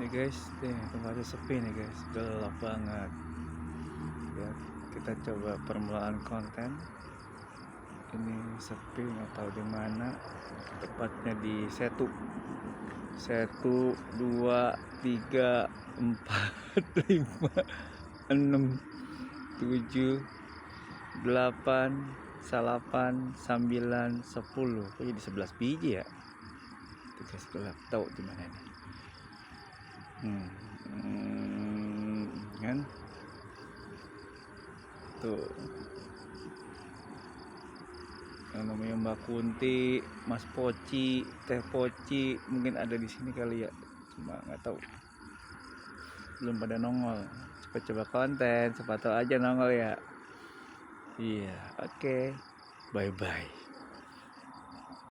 Nih guys, nih tempatnya sepi nih guys, gelap banget. Ya, kita coba permulaan konten. Ini sepi, nggak tahu di mana. Tepatnya di Setu. Setu 2, 3, 4, 5, 6, 7, 8, 8, 9, 10. Kok jadi 11 biji ya? Tuh guys, gelap, tahu di mana nih. Kan tuh yang namanya Mbak Kunti, Mas Poci, Teh Poci mungkin ada di sini kali ya, cuma nggak tahu, belum pada nongol. Coba konten sepatu aja nongol ya. Iya, oke. Bye bye.